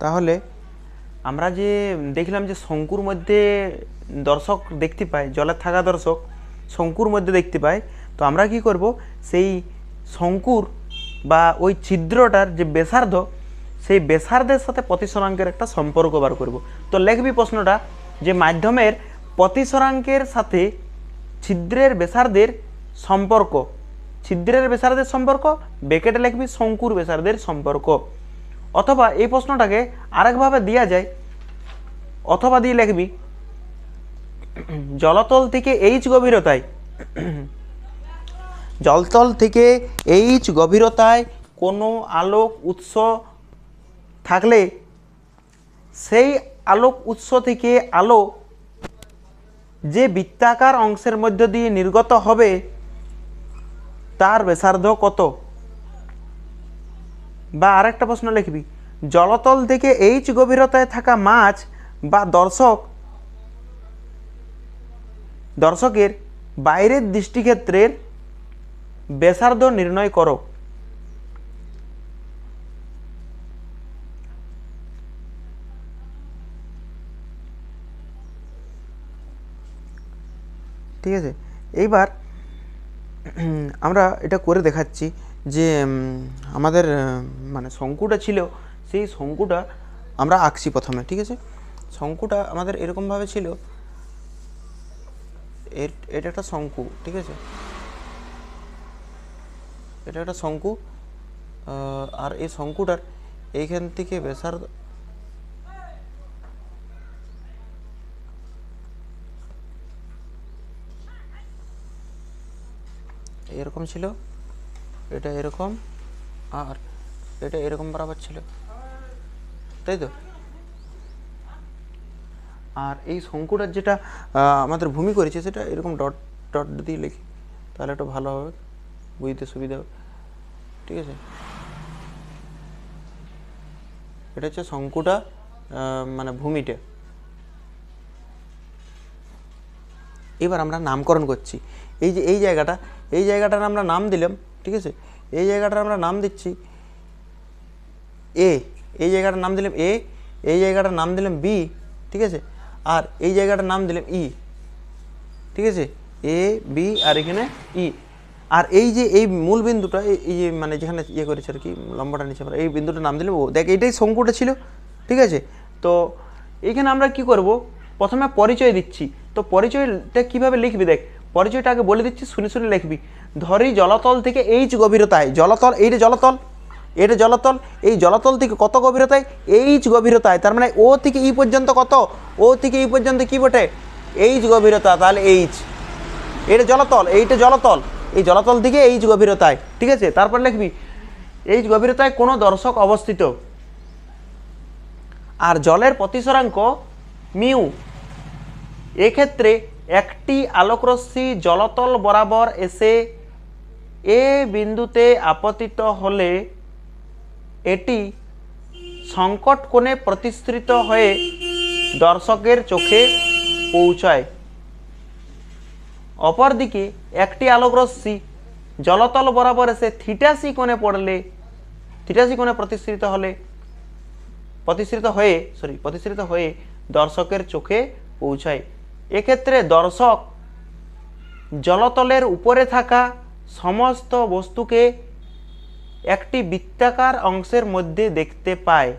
তাহলে আমরা যে দেখলাম যে শঙ্কুর মধ্যে দর্শক দেখতে পাই, জলে থাকা দর্শক শঙ্কুর মধ্যে দেখতে পাই। তো আমরা কি করব, সেই শঙ্কুর বা ওই ছিদ্রটার যে ব্যাসার্ধ, সেই ব্যাসার্ধের সাথে প্রতিসরাঙ্কের একটা সম্পর্ক বার করব। তো লিখবি প্রশ্নটা যে মাধ্যমের প্রতিসরাঙ্কের সাথে ছিদ্রের ব্যাসার্ধের সম্পর্ক, ছিদ্রের ব্যাসার্ধের সম্পর্ক ব্র্যাকেটে লিখবি শঙ্কুর ব্যাসার্ধের সম্পর্ক। অথবা এই প্রশ্নটাকে আরেকভাবে দেওয়া যায়, অথবা দিয়ে লিখবি জলতল থেকে এইচ গভীরতায়, জলতল থেকে এইচ গভীরতায় কোনো আলোক উৎস থাকলে সেই আলোক উৎস থেকে আলো যে বৃত্তাকার অংশের মধ্য দিয়ে নির্গত হবে তার ব্যাসার্ধ কত। বা আরেকটা প্রশ্ন লিখবি, জলতল থেকে এইচ গভীরতায় থাকা মাছ বা দর্শকের বাইরের দৃষ্টিক্ষেত্রের ব্যাসার্ধ নির্ণয় করো। ঠিক আছে, এইবার আমরা এটা করে দেখাচ্ছি যে আমাদের মানে শঙ্কুটা ছিল, সেই শঙ্কুটা আমরা আঁকছি প্রথমে। ঠিক আছে, শঙ্কুটা আমাদের এরকমভাবে ছিল, এটা একটা শঙ্কু। ঠিক আছে, এটা একটা শঙ্কু, আর এই শঙ্কুটার এইখান থেকে ব্যাসার্ধ এরকম ছিল, এটা এরকম, আর এটা এরকম বরাবর ছিল, তাই তো। আর এই শঙ্কুটার যেটা আমাদের ভূমি করেছে সেটা এরকম ডট ডট দিয়ে লিখি, তাহলে একটু ভালো হবে, বুঝতে সুবিধা হবে। ঠিক আছে, এটা হচ্ছে শঙ্কুটা মানে ভূমিটা। এবার আমরা নামকরণ করছি, এই যে এই জায়গাটার আমরা নাম দিলাম। ঠিক আছে, এই জায়গাটার আমরা নাম দিচ্ছি এ, এই জায়গাটার নাম দিলাম এ, এই জায়গাটার নাম দিলাম বি। ঠিক আছে, আর এই জায়গাটার নাম দিলাম ই। ঠিক আছে, এ বি আর এখানে ই। আর এই যে এই মূল বিন্দুটা, এই যে মানে যেখানে ইয়ে করেছে আর কি, লম্বাটা নিচে আমরা এই বিন্দুটার নাম দিলাম ও। দেখ এইটাই শঙ্কুটা ছিল। ঠিক আছে, তো এইখানে আমরা কি করব, প্রথমে পরিচয় দিচ্ছি। তো পরিচয়টা কিভাবে লিখবি, দেখ পরিচয়টা আগে বলে দিচ্ছি, শুনে শুনে লিখবি। ধরি জলতল থেকে এইচ গভীরতায়, জলতল এইটা জলতল, এটা জলতল, এই জলতল থেকে কত গভীরতায়, এইচ গভীরতায়, তার মানে ও থেকে ই পর্যন্ত কত, ও থেকে ই পর্যন্ত কি বটে, এইচ গভীরতা, তাহলে এইচ। এটা জলতল, এইটা জলতল, এই জলতল থেকে এইচ গভীরতায়। ঠিক আছে, তারপর লিখবি এইচ গভীরতায় কোনো দর্শক অবস্থিত, আর জলের প্রতিসরাঙ্ক মিউ। এক্ষেত্রে একটি আলোকরশ্মি জলতল বরাবর এসে এ বিন্দুতে আপতিত হলে এটি সংকট কোণে প্রতিসৃত হয়ে দর্শকের চোখে পৌঁছায়। অপরদিকে একটি আলোকরশ্মি জলতল বরাবর এসে থিটাসি কোণে পড়লে, থিটাসি কোণে প্রতিসৃত হয়ে দর্শকের চোখে পৌঁছায়। এক্ষেত্রে দর্শক জলতলের উপরে থাকা সমস্ত বস্তুকে একটি বৃত্তাকার অংশের মধ্যে দেখতে পায়।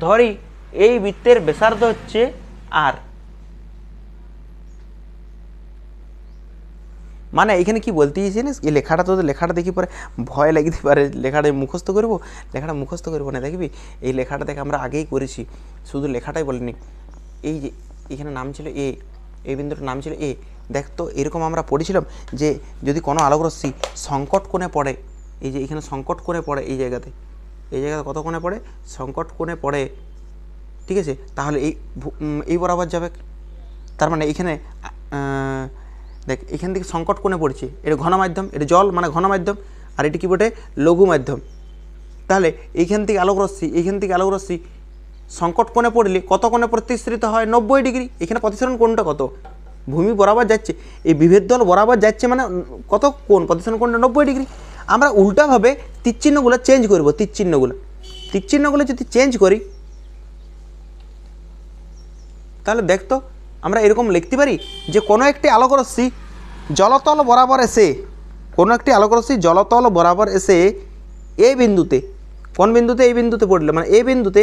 ধরি এই বৃত্তের ব্যাসার্ধ হচ্ছে আর। মানে এখানে কি বলতে জানিস, এই লেখাটা তো লেখাটা দেখি পরে ভয় লাগতে পারে, লেখাটা মুখস্থ করবো না। দেখবি এই লেখাটা দেখে আমরা আগেই করেছি, শুধু লেখাটাই বলিনি। এই যে এখানে নাম ছিল এ, এই বিন্দুটার নাম ছিল এ। দেখ তো এরকম আমরা পড়েছিলাম যে যদি কোনো আলোকরশ্মি সংকট কোণে পড়ে, এই যে এখানে সংকট কোণে পড়ে, এই জায়গাতে কত কোণে পড়ে, সংকট কোণে পড়ে। ঠিক আছে, তাহলে এই বরাবর যাবে, তার মানে এইখানে দেখ এখান থেকে সংকট কোণে পড়ছে, এটা ঘন মাধ্যম, এটা জল মানে ঘন মাধ্যম, আর এটি কি বটে, লঘু মাধ্যম। তাহলে এইখান থেকে আলোকরশ্মি সংকট কোণে পড়লে কত কোণে প্রতিসৃত হয়, 90 ডিগ্রি। এখানে প্রতিসরণ কোণটা কত, ভূমি বরাবর যাচ্ছে, এই বিভেদ দল বরাবর যাচ্ছে, মানে কত কোণ, প্রতিসরণ কোণটা 90 ডিগ্রি। আমরা উল্টাভাবে তীরচিহ্নগুলো চেঞ্জ করব, তীরচিহ্নগুলো তীর চিহ্নগুলো যদি চেঞ্জ করি তাহলে দেখতো আমরা এরকম লিখতে পারি যে কোনো একটি আলোকরশ্মি জলতল বরাবর এসে কোনো একটি আলোকরশ্মি জলতল বরাবর এসে এই বিন্দুতে, কোন বিন্দুতে, এই বিন্দুতে পড়লে মানে এই বিন্দুতে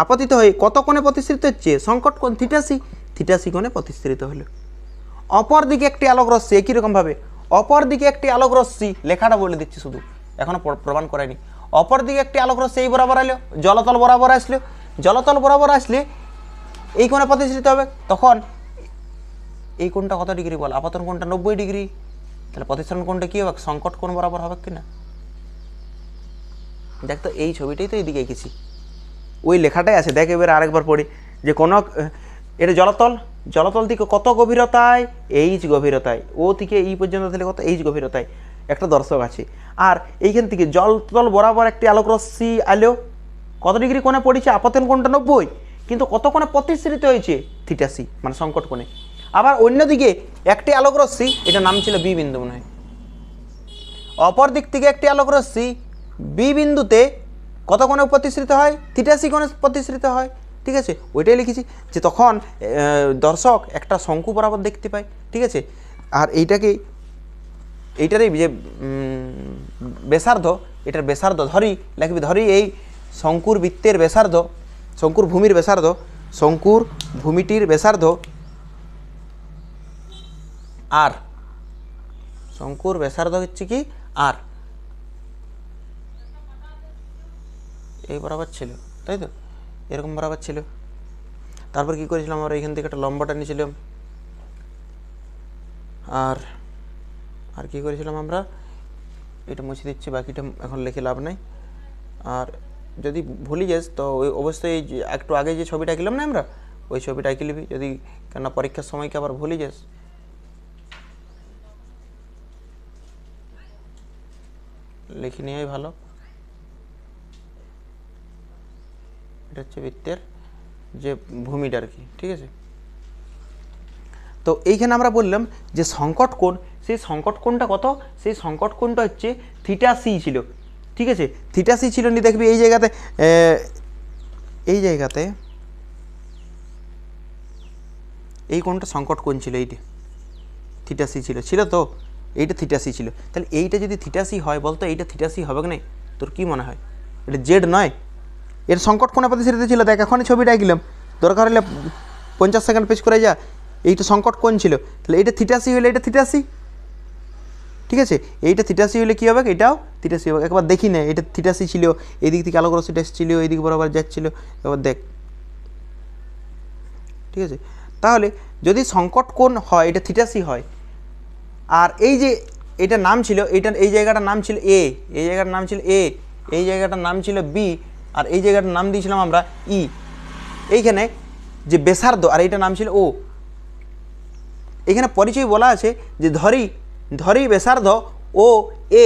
আপতিত হয়ে কত কোণে প্রতিসৃত হচ্ছে, সংকট কোণ থিটাসি, থিটাসি কোণে প্রতিসৃত হলো। অপর দিকে একটি আলোকরশ্মি একই রকমভাবে অপর দিকে একটি আলোকরশ্মি, লেখাটা বলে দিচ্ছি শুধু, এখনও প্রমাণ করায়নি। অপর দিকে একটি আলোকরশ্মি এই বরাবর এলো, জলতল বরাবর আসলো, জলতল বরাবর আসলে এই কোণে প্রতিসৃত হবে। তখন এই কোণটা কত ডিগ্রি বল, আপতন কোণটা 90 ডিগ্রি, তাহলে প্রতিসরণ কোণটা কী হবে, সংকট কোণ বরাবর হবে কিনা। দেখ তো এই ছবিটাই তো এইদিকে এঁকেছি, ওই লেখাটাই আছে। দেখ এবার আরেকবার পড়ি যে কোনো এটা জলতল, জলতল থেকে কত গভীরতায়, এইচ গভীরতায়, ও থেকে এই পর্যন্ত তাহলে কত এইচ গভীরতায় একটা দর্শক আছে। আর এইখান থেকে জলতল বরাবর একটি আলোকরশ্মি আলো, কত ডিগ্রি কোণে পড়েছে, আপতন কোণটা 90, কিন্তু কত কোণে প্রতিসৃত হয়েছে, থিটাসি মানে সংকট কোণে। আবার অন্যদিকে একটি আলোকরশ্মি, এটা নাম ছিল বি বিন্দু মনে হয়, অপর দিক থেকে একটি আলোকরশ্মি বি বিন্দুতে কত কোণে প্রতিসৃত হয়, থিটাসি কোণে প্রতিসৃত হয়। ঠিক আছে, ওইটাই লিখেছি যে তখন দর্শক একটা শঙ্কু বরাবর দেখতে পায়। ঠিক আছে, আর এইটারই যে ব্যাসার্ধ, এটার ব্যাসার্ধ ধরি লিখবি, ধরি এই শঙ্কুর বৃত্তের ব্যাসার্ধ, শঙ্কুর ভূমির ব্যাসার্ধ, শঙ্কুর ভূমিটির ব্যাসার্ধ আর, শঙ্কুর ব্যাসার্ধ হচ্ছে কি আর, এই বরাবর ছিল, তাই তো, এরকম বরাবর ছিল। তারপর কি করেছিলাম আমরা, এখান থেকে একটা লম্বাটা নিয়েছিলাম, আর আর কি করেছিলাম আমরা, এটা মুছে দিচ্ছি, বাকিটা এখন লিখে লাভ নাই। আর যদি ভুলে যাস তো ওই অবশ্যই একটু আগে যে ছবিটা আঁকলাম না আমরা, ওই ছবিটা আঁকে নিবি, যদি কেননা পরীক্ষার সময়কে আবার ভুলে যাস। লিখে নেওয়াই ভালো। এটা হচ্ছে বৃত্তের যে ভূমিটা আর কি। ঠিক আছে, তো এইখানে আমরা বললাম যে সংকট কোণ, সেই সংকট কোণটা কত, সেই সংকট কোণটা হচ্ছে থিটাসি ছিল। ঠিক আছে, থিটাসি ছিল নি, দেখবি এই জায়গাতে, এই কোণটা সংকট কোণ ছিল, এইটা থিটাসি ছিল তো, এইটা থিটাসি ছিল। তাহলে এইটা যদি থিটাসি হয় বলতো, এইটা থিটাসি হবে কি না, তোর কি মনে হয়, এটা জেড নয়, এর সংকট কোণে প্রতিসৃত ছিল। দেখ এখনই ছবিটা আঁকলাম, দরকার হলে 50 সেকেন্ড পেজ করে যা, এইটা সংকট কোণ ছিল, তাহলে এইটা থিটাসি হলে এটা থিটাসি। ঠিক আছে, এইটা থিটাসি হলে কী হবে, এটাও থিটাসি হবে। একবার দেখি না, এটা থিটাসি ছিল, এইদিক থেকে আলোকরশ্মিটা এসেছিল, এইদিক বরাবর যাচ্ছিল, এবার দেখ। ঠিক আছে, তাহলে যদি সংকট কোণ হয়, এটা থিটাসি হয়, আর এই যে এটার নাম ছিল, এই জায়গাটার নাম ছিল এ, এই জায়গাটার নাম ছিল এ, এই জায়গাটার নাম ছিল বি, আর এই জায়গাটার নাম দিয়েছিলাম আমরা ই। এইখানে যে ব্যাসার্ধ, আর এইটার নাম ছিল ও। এখানে পরিচয় বলা আছে যে ধরি ব্যাসার্ধ ও এ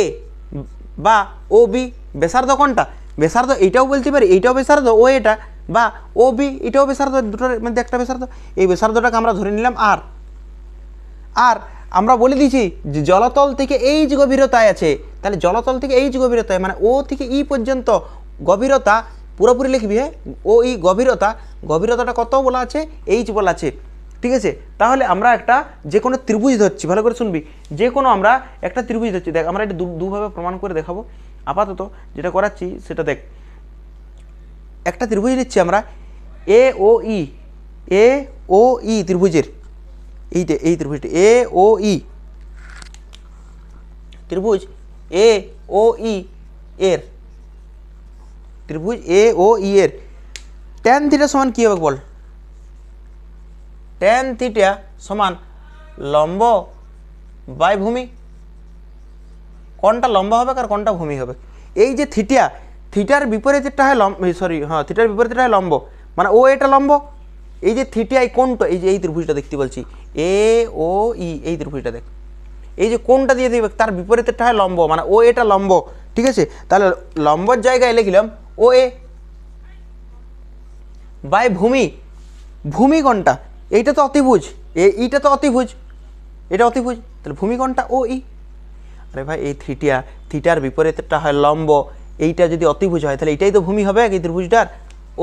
বা ও বি, ব্যাসার্ধ কোনটা, ব্যাসার্ধ এইটাও বলতে পারি, এইটাও ব্যাসার্ধ ও এটা, বা ও বি এটাও ব্যাসার্ধ, দুটোর মধ্যে একটা ব্যাসার্ধ। এই ব্যাসার্ধটাকে আমরা ধরে নিলাম আর। আর আমরা বলে দিয়েছি যে জলতল থেকে এইচ গভীরতায় আছে, তাহলে জলতল থেকে এইচ গভীরতায় মানে ও থেকে ই পর্যন্ত গভীরতা পুরোপুরি লিখবি। হ্যাঁ, ও ই গভীরতাটা কত বলা আছে, এইচ বলা আছে। ঠিক আছে, তাহলে আমরা একটা যে কোনো ত্রিভুজ ধরছি, ভালো করে শুনবি, যে কোনো আমরা একটা ত্রিভুজ ধরছি। দেখ আমরা এটা দুভাবে প্রমাণ করে দেখাবো, আপাতত যেটা করাচ্ছি সেটা দেখ। একটা ত্রিভুজ নিচ্ছি আমরা, এ ও ই ত্রিভুজের, এই ত্রিভুজটি এ ও ই, ত্রিভুজ এ ও ই এর, ত্রিভুজ এ ও ই এর ট্যান থিটা সমান কী হবে বল, ট্যান থিটা সমান লম্ব বাই ভূমি। কোনটা লম্ব হবে আর কোনটা ভূমি হবে, এই যে থিটার বিপরীতটা হয় থিটার বিপরীতটা হয় লম্ব, মানে ও এটা লম্ব, এই যে থিটা এই কোণটা, এই যে এই ত্রিভুজটা দেখতে বলছি এ ও ই, এই ত্রিভুজটা দেখ, এই যে কোণটা দিয়ে দিবে তার বিপরীতটা হয় লম্ব, মানে ও এটা লম্ব। ঠিক আছে, তাহলে লম্বর জায়গায় লিখলাম ও এ বাই ভূমি কোনটা, এইটা তো অতিভুজ, এইটা তো অতিভুজ, এটা অতিভুজ, তাহলে ভূমি কোনটা ও ই। আরে ভাই এই থিটার বিপরীতটা হয় লম্ব, এইটা যদি অতিভুজ হয় তাহলে এইটাই তো ভূমি হবে এই ত্রিভুজটার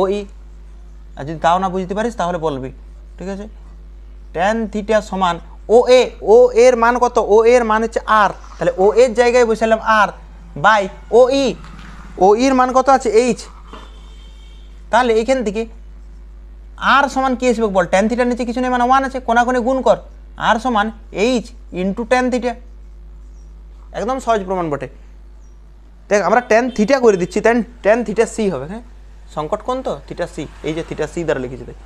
ও ই। আর যদি তাও না বুঝতে পারিস তাহলে বলবি, ঠিক আছে। ট্যান থিটা সমান ও এ, ও এর মান কত, ও এর মান হচ্ছে আর, তাহলে ও এর জায়গায় বসালাম আর বাই ও ই, ও ইর মান কত আছে এইচ। তাহলে এইখান থেকে আর সমান কি আসবে বল, ট্যান থিটার নিচে কিছু নেই মানে 1 আছে, কোনাকুনি গুণ কর, আর সমান এইচ ইন্টু ট্যান থিটা। একদম সহজ প্রমাণ বটে। দেখ আমরা ট্যান থিটা করে দিচ্ছি, ট্যান থিটা সি হবে, হ্যাঁ সংকট কোণ তো থিটা সি, এই যে থিটা সি দ্বারা লিখেছি, দেখ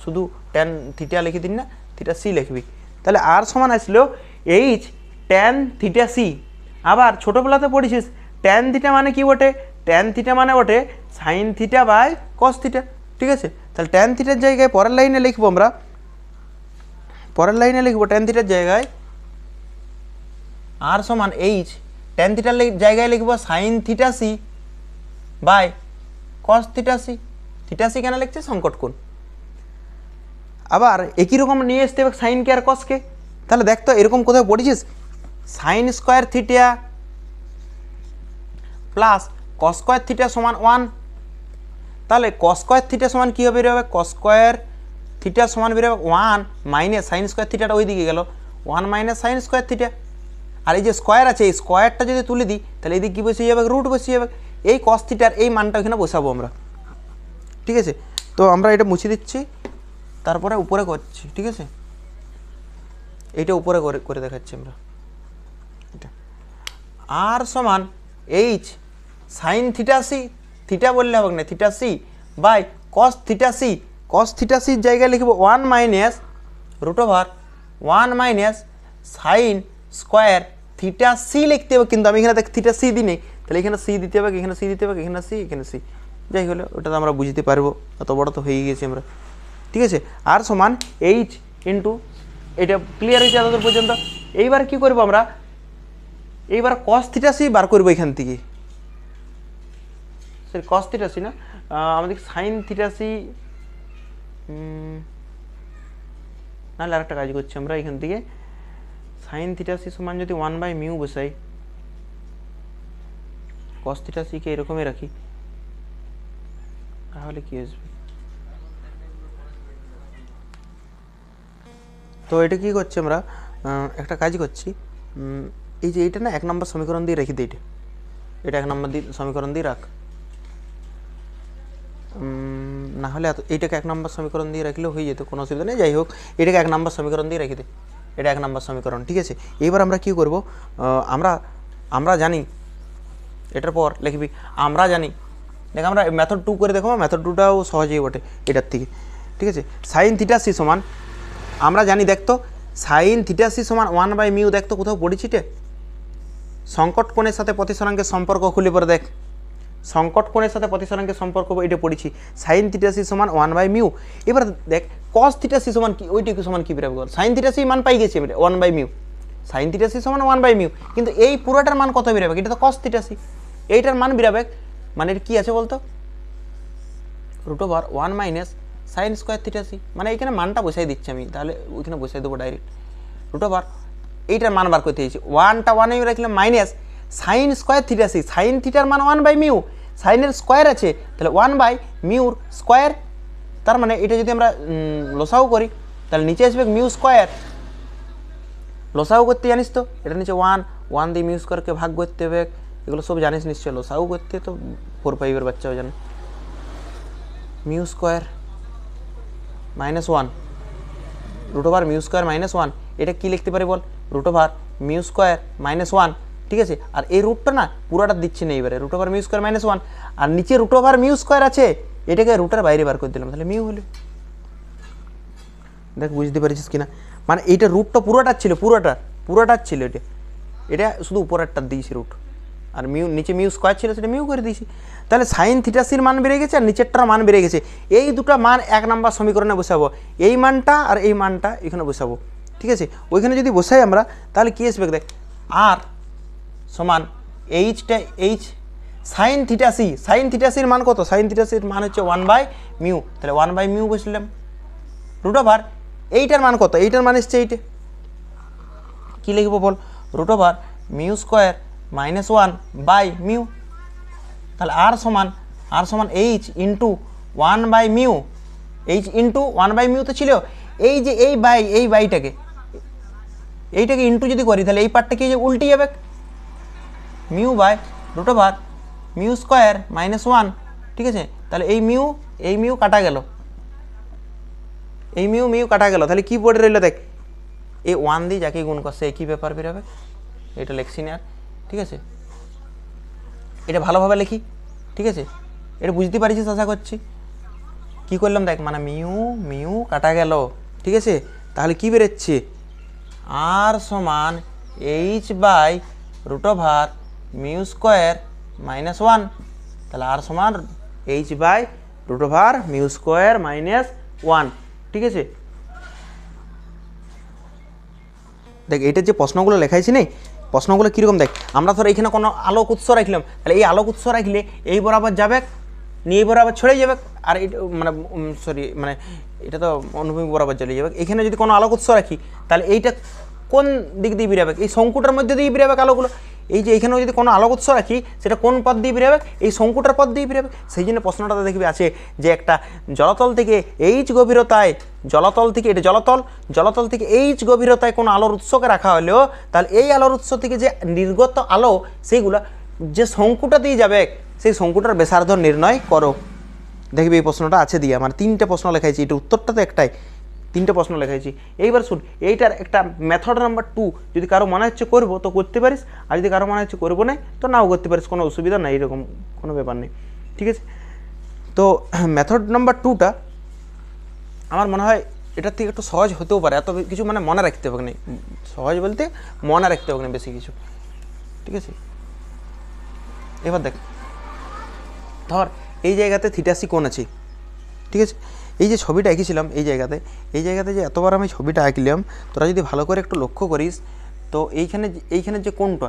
শুধু ট্যান থিটা লিখে দিন না, থিটা সি লিখবি। তাহলে আর সমান আসলো এইচ ট্যান থিটা সি। আবার ছোটোবেলাতে পড়েছিস ট্যান থিটা মানে কি বটে, ট্যান থিটা মানে বটে sine theta by cos theta, ঠিক আছে। তাহলে ট্যান থিটার জায়গায় পরের লাইনে লিখবো আমরা, পরের লাইনে লিখবো ট্যান থিটার জায়গায় আর সমান এইচ, ট্যান থিটার জায়গায় লিখবো sine theta C by cos theta C. Theta C কেন লিখছে, সংকট কোণ। আবার একই রকম নিয়ে আসতে হবে সাইনকে আর কসকে। তাহলে দেখ তো এরকম কোথাও পড়েছিস, sign square theta plus cos square theta সমান 1। তাহলে কস স্কোয়ার থিটা সমান কী হবে, বেরোবে কস স্কোয়ার থিটা সমান বেরোবে 1 মাইনাস সাইন স্কোয়ার থিটাটা ওই দিকে গেল 1 মাইনাস সাইন স্কোয়ার থিটা। আর এই যে স্কোয়ার আছে এই স্কোয়ারটা যদি তুলে দিই তাহলে এদিকে কী বসিয়ে যাবে, রুট বসিয়ে যাবে। এই কস থিটার এই মানটা এখানে বসাবো আমরা, ঠিক আছে। তো আমরা এটা মুছে দিচ্ছি, তারপরে উপরে করছি, ঠিক আছে। এইটা উপরে করে দেখাচ্ছি আমরা, এটা আর সমান H sine theta C, theta বললে হবে না theta C by cos theta C. Cos theta সির জায়গায় লিখব 1 minus root over 1 minus sine square theta C লিখতে হবে, কিন্তু আমি এখানে দেখ থিটা সি দিই নেই, তাহলে এখানে সি দিতে হবে, এখানে সি দিতে হবে, এখানে সি, এখানে সি, যাই হলো ওটা তো আমরা বুঝতে পারবো, এত বড় তো হয়ে গেছি আমরা, ঠিক আছে। আর সমান এইচ ইন্টু, এটা ক্লিয়ার হয়েছে এতদূর পর্যন্ত। এইবার কি করবো আমরা, এইবার কস থিটা সি বার করবো এখান থেকে, সরি কস থিটা সি না, আমাদের সাইন থিটা সি, নাহলে আরেকটা কাজ করছি আমরা এখান থেকে সাইন থিটা সি সমান যদি 1/μ বসাই, কস থিটা সিকে এরকমই রাখি, তাহলে কি আসবে। তো এটা কি করছি আমরা, একটা কাজ করছি, এই যে এইটা না 1 নম্বর সমীকরণ দিয়ে রেখে দিই, এটা 1 নম্বর সমীকরণ দিয়ে রাখ, না হলে এইটাকে 1 নম্বর সমীকরণ দিয়ে রাখলেও হয়ে যেত, কোনো অসুবিধা নেই। যাই হোক এটাকে 1 নম্বর সমীকরণ দিয়ে রেখে দে, এটা 1 নম্বর সমীকরণ, ঠিক আছে। এবার আমরা কি করব, আমরা জানি, এটার পর লিখবি আমরা জানি, দেখ আমরা মেথড 2 করে দেখো, মেথড 2টাও সহজেই বটে এটার থেকে, ঠিক আছে। সাইন থিটা সি সমান আমরা জানি, দেখতো সাইন থিটা সি সমান 1/μ, দেখতো কোথাও পড়েছিটে সংকট কোণের সাথে প্রতিসরাঙ্কের সম্পর্ক খুলে পরে দেখ, সংকট কোণের সাথে প্রতিসরাঙ্কের সম্পর্ক এটা পড়েছি, সাইন থিটা সি সমান 1/μ। এবার দেখ কস থিটা সি সমান কি, ওইটুকু সমান কি বেরোবে, সাইন থিটা সি মান পাই গেছি 1/μ, সাইন থিটা সি সমান 1/μ, কিন্তু এই পুরোটার মান কত বেরোবে, এটা তো কস থিটা সি, এইটার মান বেরোবে, মানে এটা কী আছে বলতো, root over 1 minus sine square theta C, মানে এইখানে মানটা বসাই দিচ্ছি আমি, তাহলে ওইখানে বসাই দেবো ডাইরেক্ট, রুট ওভার এইটার মান বার করতে দিয়েছি, 1টা 1 আমি রাখলাম minus sine square theta C, sine থিটার মান 1/μ, সাইনের স্কোয়ার আছে তাহলে 1/μ স্কোয়ার, তার মানে এটা যদি আমরা লসাও করি তাহলে নিচে আসবে মিউ স্কোয়ার, লসাও করতে জানিস তো, এটা নিচে 1 দিয়ে মিউ স্কোয়ারকে ভাগ করতে হবে, এগুলো সব জানিস নিশ্চয়, লসাও করতে তো 4, 5 বাচ্চাও জানে, mu square minus 1 root over mu square minus 1, এটা কী লিখতে পারি বল, root over mu square minus 1, ঠিক আছে। আর এই রুটটা না পুরোটা দিচ্ছি না, এবারে root over mu square minus 1, আর নিচে রুট ওভার মিউ স্কোয়ার আছে, এটাকে রুটের বাইরে বার করে দিলাম, তাহলে মিউ হলো, দেখ বুঝতে পারছিস কিনা, মানে এইটা রুটটা পুরোটার ছিল এটা শুধু উপরেরটা দিয়েছি রুট, আর মিউ নিচে মিউ স্কোয়ার ছিল সেটা মিউ করে দিয়েছি, তাহলে সাইন থিটা সির মান বেড়ে গেছে আর নিচেরটার মান বেড়ে গেছে, এই দুটো মান 1 নম্বর সমীকরণে বসাবো, এই মানটা আর এই মানটা এখানে বসাবো, ঠিক আছে। ওইখানে যদি বসাই আমরা তাহলে কী আসবে দেখ, আর সমান H sine theta C, sine theta সির মান কত, সাইন থিটা সির মান হচ্ছে 1/μ, তাহলে 1/μ বসলাম, রুট ওভার এইটার মান কত, এইটার মান এসছে এইটে, কী লিখবো বল, root over mu square minus 1/μ, তাহলে আর সমান এইচ ইন্টু 1/μ, এইচ ইন্টু 1/μ তো ছিল। এই যে এই বাইটাকে ইন্টু যদি করি তাহলে এই পার্টটা কি যে উল্টে যাবে, μ/√μ² -1, ঠিক আছে। তাহলে এই মিউ কাটা গেল, এই মিউ কাটা গেল, তাহলে কি পড়ে রইল দেখ, এই 1 দিয়ে যাকে গুণ করছে একই ব্যাপার বেরোবে। এটা লেখছি না আর, ঠিক আছে। এটা ভালোভাবে লিখি, ঠিক আছে। এটা বুঝতে পারিস আশা করছি। কি করলাম দেখ, মানে মিউ কাটা গেল, ঠিক আছে। তাহলে কি বেরোচ্ছে, আর সমান h/√μ² -1, তাহলে আর সমান h/√μ² -1, ঠিক আছে। দেখ এইটার যে প্রশ্নগুলো লেখাইছি নেই, প্রশ্নগুলো কীরকম দেখ, আমরা ধর এখানে কোনো আলোক উৎস রাখলাম, তাহলে এই আলোক উৎস রাখলে এই বরাবর যাবে, নিয়ে বরাবর ছড়ে যাবে, আর এটা মানে এটা তো অনুভূমি বরাবর চলে যাবে। এখানে যদি কোনো আলোক উৎস রাখি তাহলে এইটা কোন দিক দিয়ে বেরাবে, এই শঙ্কুটার মধ্যে দিয়ে বেরাবে আলোগুলো। এই যে এখানেও যদি কোনো আলোক উৎস রাখি সেটা কোন পথ দিয়ে বেরাবে, এই শঙ্কুটার পথ দিয়ে বেরাবে। সেই জন্য প্রশ্নটাতে দেখবি আছে যে একটা জলতল থেকে এইচ গভীরতায়, এটা জলতল থেকে এইচ গভীরতায় কোনো আলোর উৎসকে রাখা হলেও তাহলে এই আলোর উৎস থেকে যে নির্গত আলো সেইগুলো যে শঙ্কুটা দিয়ে যাবে সেই শঙ্কুটার ব্যাসার্ধ নির্ণয় করো। দেখবি এই প্রশ্নটা আছে দিয়ে আমার 3টে প্রশ্ন লেখাইছি, এটা উত্তরটা তো একটাই, 3টে প্রশ্ন লেখাইছি। এইবার শুন, এইটার একটা মেথড নাম্বার 2 যদি কারো মনে হচ্ছে করবো তো করতে পারিস, আর যদি কারো মনে হচ্ছে করবো না তো নাও করতে পারিস, কোনো অসুবিধা নাই, এরকম কোনো ব্যাপার নেই, ঠিক আছে। তো মেথড নাম্বার 2টা আমার মনে হয় এটার থেকে একটু সহজ হতেও পারে, এত কিছু মানে মনে রাখতে হবে না, সহজ বলতে মনে রাখতে হবে না বেশি কিছু, ঠিক আছে। এবার দেখ, ধর এই জায়গাতে থিটাসি কোণ আছে, ঠিক আছে। এই যে ছবিটা এঁকেছিলাম এই জায়গাতে যে এতবার আমি ছবিটা আঁকলাম, তোরা যদি ভালো করে একটু লক্ষ্য করিস তো এইখানের যে কোণটা,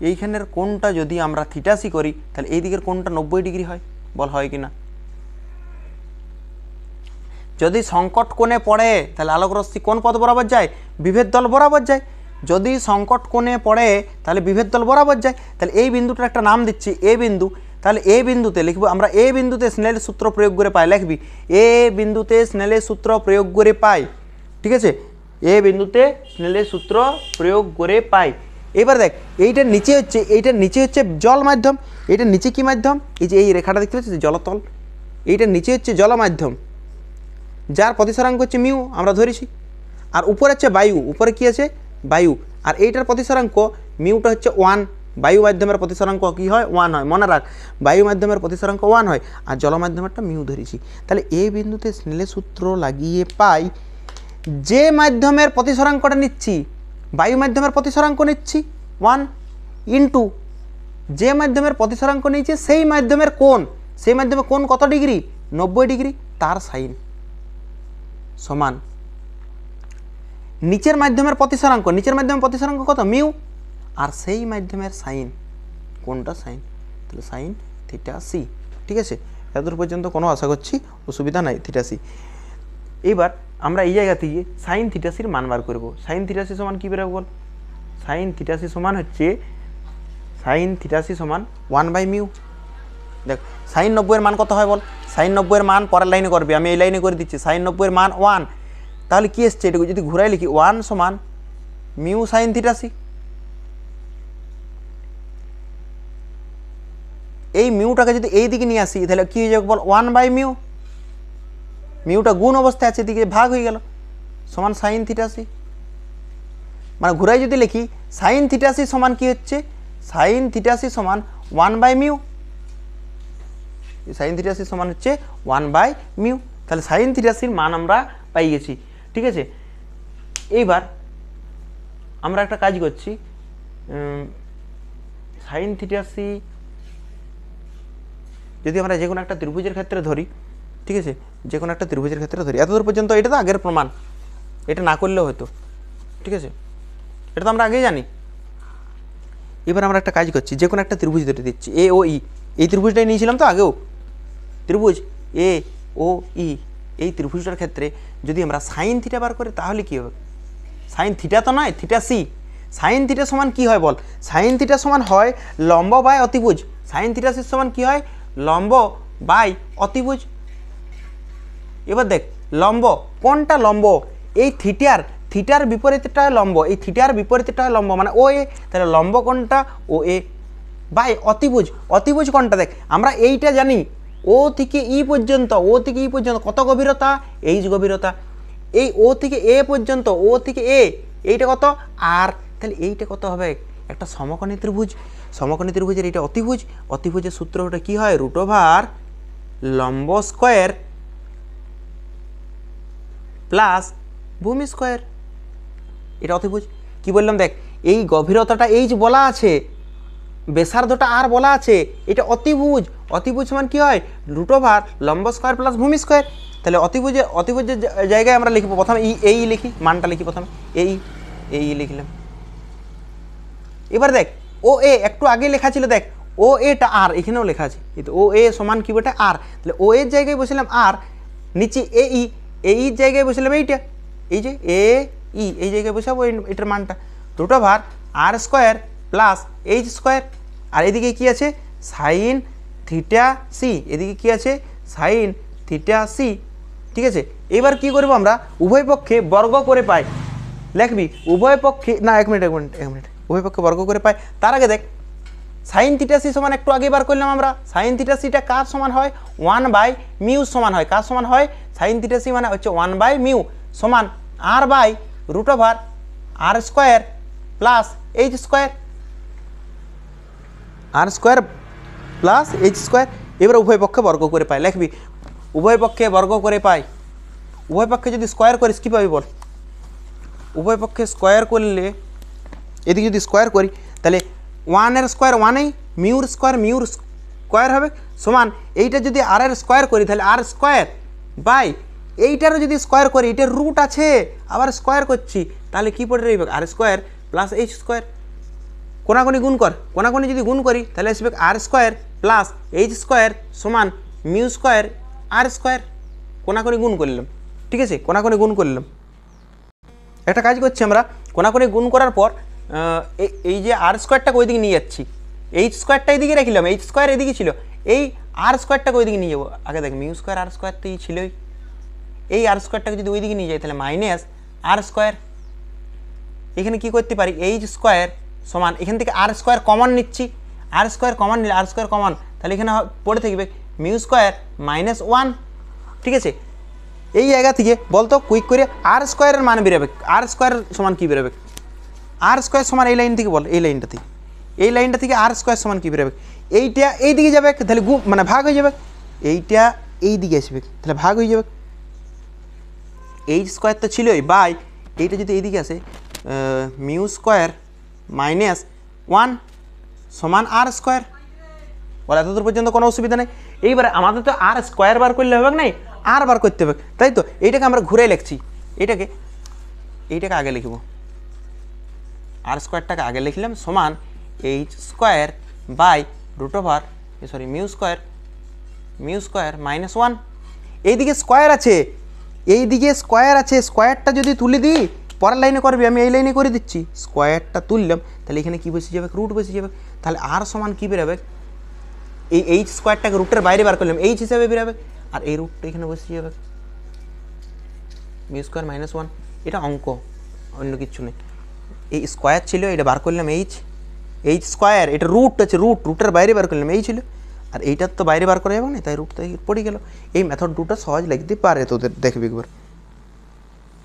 এইখানের কোণটা যদি আমরা থিটাসি করি তাহলে এই দিকের কোণটা 90 ডিগ্রি হয়, বল হয় কি না? যদি সংকট কোণে পড়ে তাহলে আলোক রশ্মি কোন পথ বরাবর যায়, বিভেদ তল বরাবর যায়। যদি সংকট কোণে পড়ে তাহলে বিভেদ তল বরাবর যায়। তাহলে এই বিন্দুটার একটা নাম দিচ্ছি এ বিন্দু, তাহলে এ বিন্দুতে লিখবো আমরা, এ বিন্দুতে স্নেলের সূত্র প্রয়োগ করে পাই, লিখবি এ বিন্দুতে স্নেলের সূত্র প্রয়োগ করে পাই, ঠিক আছে। এ বিন্দুতে স্নেলের সূত্র প্রয়োগ করে পাই। এবার দেখ এইটার নিচে হচ্ছে জল মাধ্যম, এইটার নিচে কি মাধ্যম, এই যে এই রেখাটা দেখতে পাচ্ছিস জলতল, এইটার নিচে হচ্ছে জল মাধ্যম যার প্রতিসরাঙ্ক হচ্ছে মিউ আমরা ধরেছি, আর উপরে হচ্ছে বায়ু, উপরে কি আছে বায়ু, আর এইটার প্রতিসরাঙ্ক মিউটা হচ্ছে 1, বায়ু মাধ্যমের প্রতিসরাঙ্ক কী হয় 1 হয়, মনে রাখ বায়ু মাধ্যমের প্রতিসরাঙ্ক 1 হয়, আর জল মাধ্যমেরটা মিউ ধরেছি। তাহলে এই বিন্দুতে স্নেলের সূত্র লাগিয়ে পাই যে মাধ্যমের প্রতিসরাঙ্কটা নিচ্ছি, বায়ু মাধ্যমের প্রতিসরাঙ্ক নিচ্ছি 1 ইন্টু যে মাধ্যমের প্রতিসরাঙ্ক নিচ্ছে সেই মাধ্যমের কোণ, সেই মাধ্যমে কোণ কত ডিগ্রি 90 ডিগ্রি, তার সাইন সমান নিচের মাধ্যমের প্রতিসরাঙ্ক কত মিউ, আর সেই মাধ্যমের সাইন কোনটা সাইন, তাহলে সাইন থিটা সি, ঠিক আছে। এতদূর পর্যন্ত কোনো আশা করছি অসুবিধা নাই, থিটা সি। এবার আমরা এই জায়গা থেকে সাইন থিটা সির মান বার করবো। সাইন থিটা সি সমান কী বেরোবে বল, সাইন থিটা সি সমান হচ্ছে 1/μ। দেখ সাইন 90 এর মান কত হয় বল, সাইন 90 এর মান পরের লাইনে করবি, আমি এই লাইনে করে দিচ্ছি। সাইন 90 এর মান 1, তাহলে কি এসছে এটুকু যদি ঘুরাই লিখি 1 সমান মিউ সাইন থিটা সি। এই মিউটাকে যদি এই দিকে নিয়ে আসি তাহলে কী হয়ে যাবে বল 1/μ, মিউটা গুণ অবস্থায় আছে, এদিকে ভাগ হয়ে গেল, সমান সাইন থিটা সি। মানে ঘুরাই যদি লিখি সাইন থিটা সি সমান কি হচ্ছে, সাইন থিটা সি সমান 1/μ, সাইন থিটা সি সমান হচ্ছে 1/μ। তাহলে সাইন থিটা সির মান আমরা পাই গেছি, ঠিক আছে। এইবার আমরা একটা কাজ করছি, সাইন থিটা সি যদি আমরা যে কোনো একটা ত্রিভুজের ক্ষেত্রে ধরি, ঠিক আছে, যে কোনো একটা ত্রিভুজের ক্ষেত্রে ধরি, এতদূর পর্যন্ত এটা তো আগের প্রমাণ, এটা না করলেও হতো, ঠিক আছে, এটা তো আমরা আগেই জানি। এবার আমরা একটা কাজ করছি, যে কোনো একটা ত্রিভুজ ধরে দিচ্ছি এ ও ই, এই ত্রিভুজটাই নিয়েছিলাম তো আগেও, ত্রিভুজ এ ও ই, এই ত্রিভুজটার ক্ষেত্রে যদি আমরা সাইন থিটা বার করি তাহলে কী হবে, সাইন থিটা তো নয় থিটা সি, সাইন থিটা সমান কী হয় বল, সাইন থিটা সমান হয় লম্ব বাই অতিভুজ, সাইন থিটাসিস সমান কী হয়, লম্ব বাই অতিভুজ। এবার দেখ লম্ব কোনটা লম্ব, এই থিটার বিপরীতটা হয় লম্ব, এই থিটার বিপরীতটা হয় লম্ব মানে ও এ, তাহলে লম্ব কোনটা ও এ বাই অতিভুজ কোনটা, দেখ আমরা এইটা জানি ও থেকে ই পর্যন্ত, কত গভীরতা, এইচ গভীরতা, এই ও থেকে এ পর্যন্ত, ও থেকে এ এইটা কত আর, তাহলে এইটা কত হবে একটা সমকোণী ত্রিভুজের এইটা অতিভুজের সূত্র ওটা কী হয়, √ লম্ব স্কোয়ার প্লাস ভূমি স্কোয়ার, এটা অতিভুজ। কি বললাম দেখ, এই গভীরতাটা এইচ বলা আছে, ব্যাসার্ধটা আর বলা আছে, এটা অতিভুজ সমান কি হয়, √ লম্ব স্কোয়ার প্লাস ভূমি স্কোয়ার। তাহলে অতিভুজের জায়গায় আমরা লিখবো প্রথমে এই লিখি, মানটা লিখি প্রথমে এই লিখলাম। এবার দেখ ও এ একটু আগে লেখা ছিল, দেখ ও এটা আর এখানেও লেখা আছে, ও এ সমান কি বটে আর, তাহলে ও এর জায়গায় বসলাম আর, নিচে এই জায়গায় বসলাম এইটা, এই যে এই জায়গায় বসাবো এটার মানটা √ r square plus H square, আর এদিকে কি আছে সাইন থিটা সি, এদিকে কি আছে সাইন থিটা সি, ঠিক আছে। এবার কি করবো আমরা, উভয় পক্ষে বর্গ করে পাই, লিখবি উভয় পক্ষে না এক মিনিট উভয় পক্ষে বর্গ করে পাই। তার আগে দেখ সাইন থিটা সি সমান একটু আগে বার করলাম আমরা, সাইন থিটা সিটা কার সমান হয়, 1/μ সমান হয়, কার সমান হয়, সাইন থিটা সি মানে হচ্ছে 1/μ সমান r/√ r square plus H square, r square plus H square. এবার উভয় পক্ষে বর্গ করে পাই, লিখবি উভয় পক্ষে বর্গ করে পাই, উভয় পক্ষে যদি স্কোয়ার করিস কী পাবি বল, উভয় পক্ষে স্কোয়ার করলে এদিকে যদি স্কোয়ার করি তাহলে 1 স্কোয়ার 1, মিউর স্কোয়ার হবে সমান, এইটা যদি r স্কোয়ার করি তাহলে r স্কোয়ার বাই এইটারও যদি স্কোয়ার করি, এটার রুট আছে আবার স্কোয়ার করছি, তাহলে কী পড়ে রইবে r square plus H square. কোনাকুনি গুণ কর, কোনাকুনি যদি গুণ করি তাহলে আসবে r square plus H square সমান মিউ স্কোয়ার r স্কোয়ার, কোনাকুনি গুণ করলাম, ঠিক আছে, কোনাকুনি গুণ করলাম। একটা কাজ করছি আমরা, কোনাকুনি গুণ করার পর এই যে r স্কোয়ারটাকে ওইদিকে নিয়ে যাচ্ছি, এইচ স্কোয়ারটা এদিকে রাখলাম, এইচ স্কোয়ার এদিকে ছিল, এই r স্কোয়ারটাকে ওইদিকে নিয়ে যাবো, আগে দেখ মিউ স্কোয়ার r স্কোয়ার তো ছিলই, এই r স্কোয়ারটাকে যদি ওইদিকে নিয়ে যাই তাহলে -r স্কোয়ার, এখানে কি করতে পারি এইচ স্কোয়ার সমান, এখান থেকে r স্কোয়ার কমন নিচ্ছি, r স্কোয়ার কমন নিলে r স্কোয়ার কমন, তাহলে এখানে পড়ে থাকবে মিউ স্কোয়ার -1, ঠিক আছে। এই জায়গা থেকে বলতো কুইক করে r স্কোয়ারের মান বেরোবে, r স্কোয়ার সমান কী বেরোবে, r স্কোয়ার সমান এই লাইন থেকে বল, এই লাইনটা থেকে r স্কোয়ার সমান কী বেরোবে, এইটা এই দিকে যাবে তাহলে মানে ভাগ হয়ে যাবে, এইটা এই দিকে আসবে তাহলে ভাগ হয়ে যাবে, এইচ স্কোয়ার তো ছিলই বাই এইটা যদি এইদিকে আসে মিউ স্কোয়ার -1 সমান r স্কোয়ার, বলে এতদূর পর্যন্ত কোনো অসুবিধা নেই। এইবারে আমাদের তো r স্কোয়ার বার করলে হবে নাই, আর বার করতে হবে, তাই তো এইটাকে আমরা ঘুরে লিখছি, এইটাকে আগে লিখব, r স্কোয়ারটাকে আগে লিখলাম সমান H square by √ mu square -1, এইদিকে স্কোয়ার আছে, স্কোয়ারটা যদি তুলে দিই পরের লাইনে করবি, আমি এই লাইনে করে দিচ্ছি, স্কোয়ারটা তুললাম তাহলে এখানে কী বসে যাবে, রুট বসে যাবে, তাহলে আর সমান কী বেরোবে, এই এইচ স্কোয়ারটাকে রুটের বাইরে বার করলাম এইচ হিসাবে বেরোবে, আর এই রুটটা এখানে বসে যাবে মিউ স্কোয়ার -1, এটা অঙ্ক অন্য কিছু নেই, এই স্কোয়ার ছিল এটা বার করলাম এইচ স্কোয়ার, এটা রুট আছে, রুটের বাইরে বার করলাম এই ছিল, আর এইটার তো বাইরে বার করা যাবে না, তাই রুট তাই পড়ে গেল। এই মেথড দুটো সহজ লিখতে পারে তোদের, দেখবি একবার।